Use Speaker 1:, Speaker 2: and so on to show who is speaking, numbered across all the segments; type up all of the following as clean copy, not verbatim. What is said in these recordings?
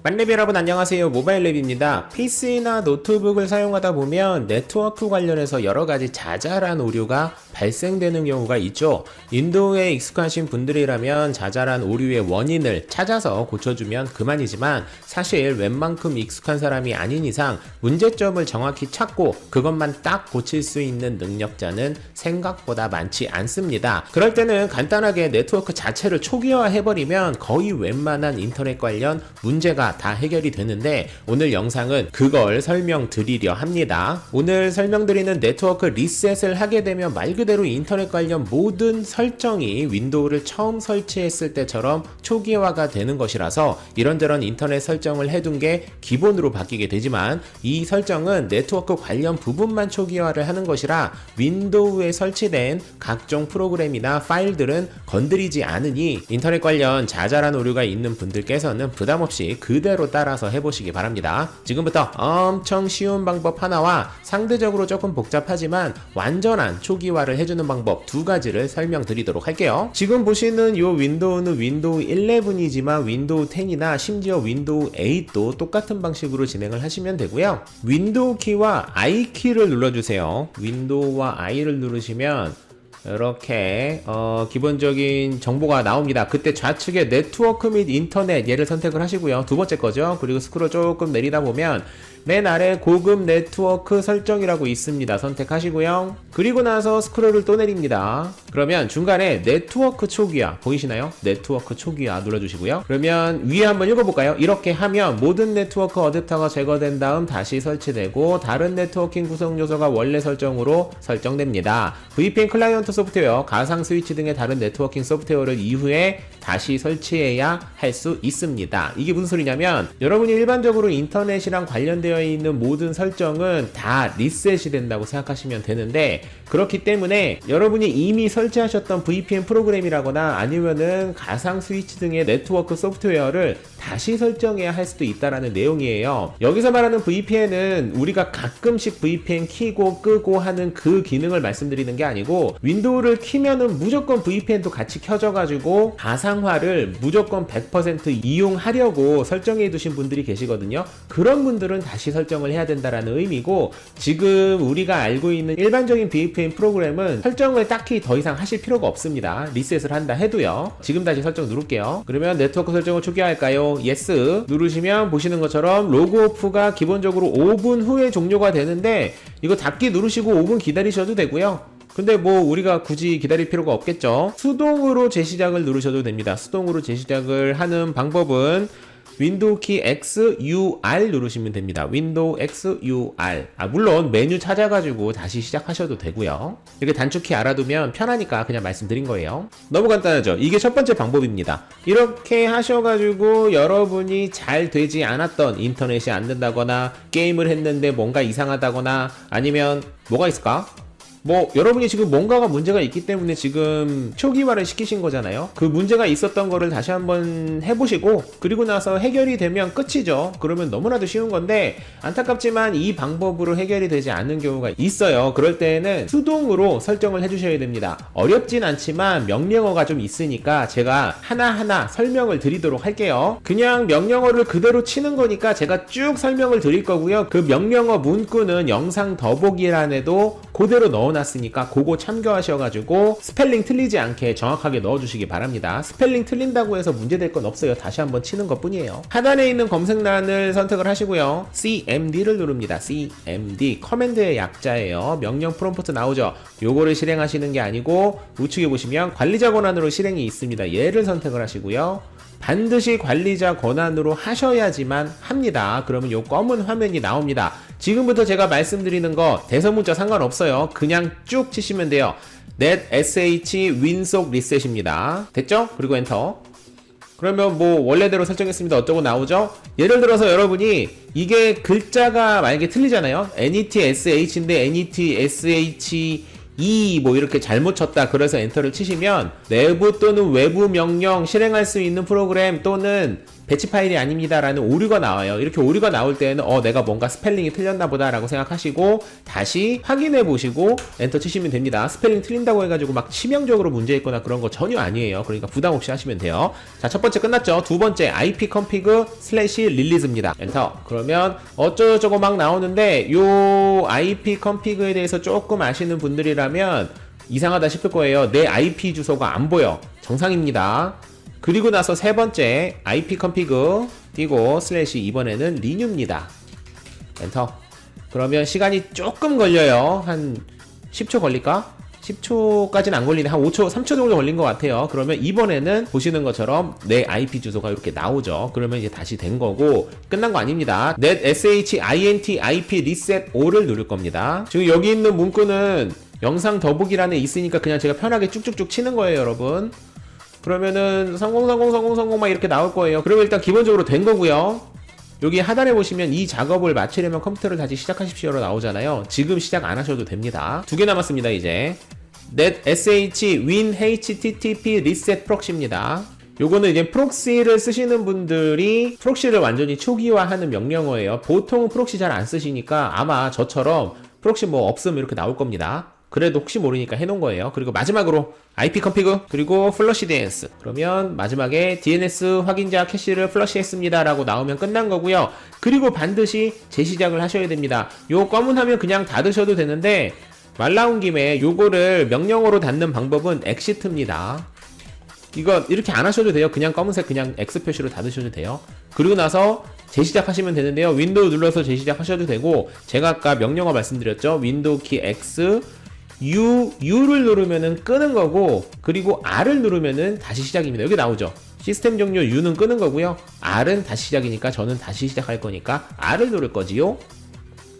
Speaker 1: 만렙 여러분 안녕하세요. 모바일랩입니다. PC나 노트북을 사용하다 보면 네트워크 관련해서 여러가지 자잘한 오류가 발생되는 경우가 있죠. 윈도우에 익숙하신 분들이라면 자잘한 오류의 원인을 찾아서 고쳐주면 그만이지만 사실 웬만큼 익숙한 사람이 아닌 이상 문제점을 정확히 찾고 그것만 딱 고칠 수 있는 능력자는 생각보다 많지 않습니다. 그럴 때는 간단하게 네트워크 자체를 초기화해버리면 거의 웬만한 인터넷 관련 문제가 다 해결이 되는데 오늘 영상은 그걸 설명드리려 합니다. 오늘 설명드리는 네트워크 리셋을 하게 되면 말 그대로 인터넷 관련 모든 설정이 윈도우를 처음 설치했을 때처럼 초기화가 되는 것이라서 이런저런 인터넷 설정을 해둔 게 기본으로 바뀌게 되지만 이 설정은 네트워크 관련 부분만 초기화를 하는 것이라 윈도우에 설치된 각종 프로그램이나 파일들은 건드리지 않으니 인터넷 관련 자잘한 오류가 있는 분들께서는 부담없이 그대로 따라서 해보시기 바랍니다. 지금부터 엄청 쉬운 방법 하나와 상대적으로 조금 복잡하지만 완전한 초기화를 해주는 방법 두 가지를 설명드리도록 할게요. 지금 보시는 이 윈도우는 윈도우 11이지만 윈도우 10이나 심지어 윈도우 8도 똑같은 방식으로 진행을 하시면 되고요. 윈도우 키와 I 키를 눌러주세요. 윈도우와 I를 누르시면 이렇게 기본적인 정보가 나옵니다. 그때 좌측에 네트워크 및 인터넷 얘를 선택을 하시고요. 두 번째 거죠. 그리고 스크롤 조금 내리다 보면 맨 아래 고급 네트워크 설정이라고 있습니다. 선택하시고요. 그리고 나서 스크롤을 또 내립니다. 그러면 중간에 네트워크 초기화 보이시나요? 네트워크 초기화 눌러주시고요. 그러면 위에 한번 읽어볼까요? 이렇게 하면 모든 네트워크 어댑터가 제거된 다음 다시 설치되고 다른 네트워킹 구성 요소가 원래 설정으로 설정됩니다. VPN 클라이언트 소프트웨어, 가상 스위치 등의 다른 네트워킹 소프트웨어를 이후에 다시 설치해야 할 수 있습니다. 이게 무슨 소리냐면 여러분이 일반적으로 인터넷이랑 관련되어 있는 모든 설정은 다 리셋이 된다고 생각하시면 되는데 그렇기 때문에 여러분이 이미 설치하셨던 VPN 프로그램이라거나 아니면은 가상 스위치 등의 네트워크 소프트웨어를 다시 설정해야 할 수도 있다라는 내용이에요. 여기서 말하는 VPN은 우리가 가끔씩 VPN 키고 끄고 하는 그 기능을 말씀드리는 게 아니고 윈도우를 키면은 무조건 VPN도 같이 켜져가지고 가상화를 무조건 100% 이용하려고 설정해 두신 분들이 계시거든요. 그런 분들은 다시 설정을 해야 된다라는 의미고 지금 우리가 알고 있는 일반적인 VPN 프로그램은 설정을 딱히 더 이상 하실 필요가 없습니다. 리셋을 한다 해도요. 지금 다시 설정 누를게요. 그러면 네트워크 설정을 초기화할까요? 예스 누르시면 보시는 것처럼 로그오프가 기본적으로 5분 후에 종료가 되는데 이거 닫기 누르시고 5분 기다리셔도 되고요. 근데 뭐 우리가 굳이 기다릴 필요가 없겠죠. 수동으로 재시작을 누르셔도 됩니다. 수동으로 재시작을 하는 방법은 윈도우 키 X, U, R 누르시면 됩니다. 윈도우 X, U, R. 물론 메뉴 찾아가지고 다시 시작하셔도 되고요. 이렇게 단축키 알아두면 편하니까 그냥 말씀드린 거예요. 너무 간단하죠? 이게 첫 번째 방법입니다. 이렇게 하셔가지고 여러분이 잘 되지 않았던 인터넷이 안 된다거나 게임을 했는데 뭔가 이상하다거나 아니면 뭐가 있을까? 여러분이 지금 뭔가가 문제가 있기 때문에 지금 초기화를 시키신 거잖아요. 그 문제가 있었던 거를 다시 한번 해보시고 그리고 나서 해결이 되면 끝이죠. 그러면 너무나도 쉬운 건데 안타깝지만 이 방법으로 해결이 되지 않는 경우가 있어요. 그럴 때는 수동으로 설정을 해주셔야 됩니다. 어렵진 않지만 명령어가 좀 있으니까 제가 하나하나 설명을 드리도록 할게요. 그냥 명령어를 그대로 치는 거니까 제가 쭉 설명을 드릴 거고요. 그 명령어 문구는 영상 더보기란에도 그대로 넣어놨으니까 그거 참고하셔가지고 스펠링 틀리지 않게 정확하게 넣어주시기 바랍니다. 스펠링 틀린다고 해서 문제될 건 없어요. 다시 한번 치는 것 뿐이에요. 하단에 있는 검색란을 선택을 하시고요. CMD를 누릅니다. CMD 커맨드의 약자예요. 명령 프롬프트 나오죠. 요거를 실행하시는 게 아니고 우측에 보시면 관리자 권한으로 실행이 있습니다. 얘를 선택을 하시고요. 반드시 관리자 권한으로 하셔야지만 합니다. 그러면 요 검은 화면이 나옵니다. 지금부터 제가 말씀드리는 거 대서문자 상관없어요. 그냥 쭉 치시면 돼요. net sh 윈속 리셋입니다. 됐죠? 그리고 엔터. 그러면 원래대로 설정했습니다. 어쩌고 나오죠? 예를 들어서 여러분이 이게 글자가 만약에 틀리잖아요. net sh인데 net sh 이렇게 잘못 쳤다 그래서 엔터를 치시면 내부 또는 외부 명령 실행할 수 있는 프로그램 또는 배치 파일이 아닙니다 라는 오류가 나와요. 이렇게 오류가 나올 때는 내가 뭔가 스펠링이 틀렸나 보다 라고 생각하시고 다시 확인해 보시고 엔터 치시면 됩니다. 스펠링 틀린다고 해가지고 막 치명적으로 문제 있거나 그런 거 전혀 아니에요. 그러니까 부담 없이 하시면 돼요. 자, 첫 번째 끝났죠. 두 번째 IP config /release입니다. 엔터. 그러면 어쩌고저쩌고 막 나오는데 요 IP config에 대해서 조금 아시는 분들이라면 이상하다 싶을 거예요. 내 IP 주소가 안 보여. 정상입니다. 그리고 나서 세 번째 IP config 띄고 / 이번에는 리뉴입니다. 엔터. 그러면 시간이 조금 걸려요. 한 10초 걸릴까? 10초까지는 안 걸리네. 한 5초, 3초 정도 걸린 것 같아요. 그러면 이번에는 보시는 것처럼 내 IP 주소가 이렇게 나오죠. 그러면 이제 다시 된 거고 끝난 거 아닙니다. net shint ip reset all을 누를 겁니다. 지금 여기 있는 문구는 영상 더보기란에 있으니까 그냥 제가 편하게 쭉쭉쭉 치는 거예요, 여러분. 그러면은 성공 막 이렇게 나올 거예요. 그러면 일단 기본적으로 된 거고요. 여기 하단에 보시면 이 작업을 마치려면 컴퓨터를 다시 시작하십시오로 나오잖아요. 지금 시작 안 하셔도 됩니다. 두 개 남았습니다. 이제 net sh win http reset proxy입니다. 요거는 이제 프록시를 쓰시는 분들이 프록시를 완전히 초기화하는 명령어예요. 보통 프록시 잘 안 쓰시니까 아마 저처럼 프록시 뭐 없음 이렇게 나올 겁니다. 그래도 혹시 모르니까 해놓은 거예요. 그리고 마지막으로 IP config 그리고 flush DNS. 그러면 마지막에 DNS 확인자 캐시를 플러시했습니다 라고 나오면 끝난 거고요. 그리고 반드시 재시작을 하셔야 됩니다. 요 검은 화면 그냥 닫으셔도 되는데 말 나온 김에 요거를 명령어로 닫는 방법은 exit입니다. 이거 이렇게 안 하셔도 돼요. 그냥 검은색 그냥 X 표시로 닫으셔도 돼요. 그리고 나서 재시작하시면 되는데요. 윈도우 눌러서 재시작하셔도 되고 제가 아까 명령어 말씀드렸죠. 윈도우 키 X U를 누르면은 끄는 거고 그리고 R을 누르면은 다시 시작입니다. 여기 나오죠. 시스템 종료 U는 끄는 거고요. R은 다시 시작이니까 저는 다시 시작할 거니까 R을 누를 거지요.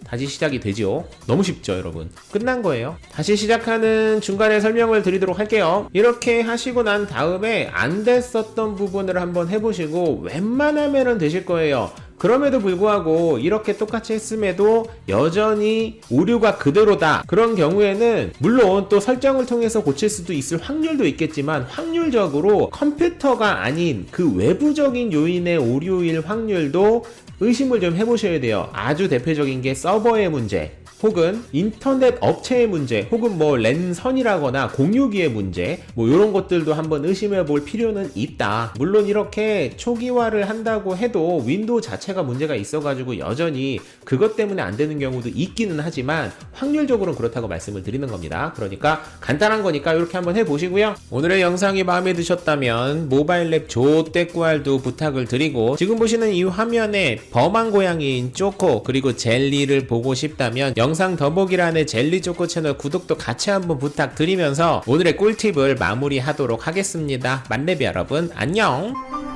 Speaker 1: 다시 시작이 되죠. 너무 쉽죠, 여러분. 끝난 거예요. 다시 시작하는 중간에 설명을 드리도록 할게요. 이렇게 하시고 난 다음에 안 됐었던 부분을 한번 해보시고 웬만하면은 되실 거예요. 그럼에도 불구하고 이렇게 똑같이 했음에도 여전히 오류가 그대로다. 그런 경우에는 물론 또 설정을 통해서 고칠 수도 있을 확률도 있겠지만 확률적으로 컴퓨터가 아닌 그 외부적인 요인의 오류일 확률도 의심을 좀 해보셔야 돼요. 아주 대표적인 게 서버의 문제 혹은 인터넷 업체의 문제 혹은 뭐 랜선이라거나 공유기의 문제 뭐 이런 것들도 한번 의심해 볼 필요는 있다. 물론 이렇게 초기화를 한다고 해도 윈도우 자체가 문제가 있어가지고 여전히 그것 때문에 안 되는 경우도 있기는 하지만 확률적으로는 그렇다고 말씀을 드리는 겁니다. 그러니까 간단한 거니까 이렇게 한번 해보시고요. 오늘의 영상이 마음에 드셨다면 모바일랩 조떼꾸알도 부탁을 드리고 지금 보시는 이 화면에 범한 고양이인 쪼코 그리고 젤리를 보고 싶다면 영상 더보기란의 젤리초코 채널 구독도 같이 한번 부탁드리면서 오늘의 꿀팁을 마무리하도록 하겠습니다. 만렙이 여러분 안녕.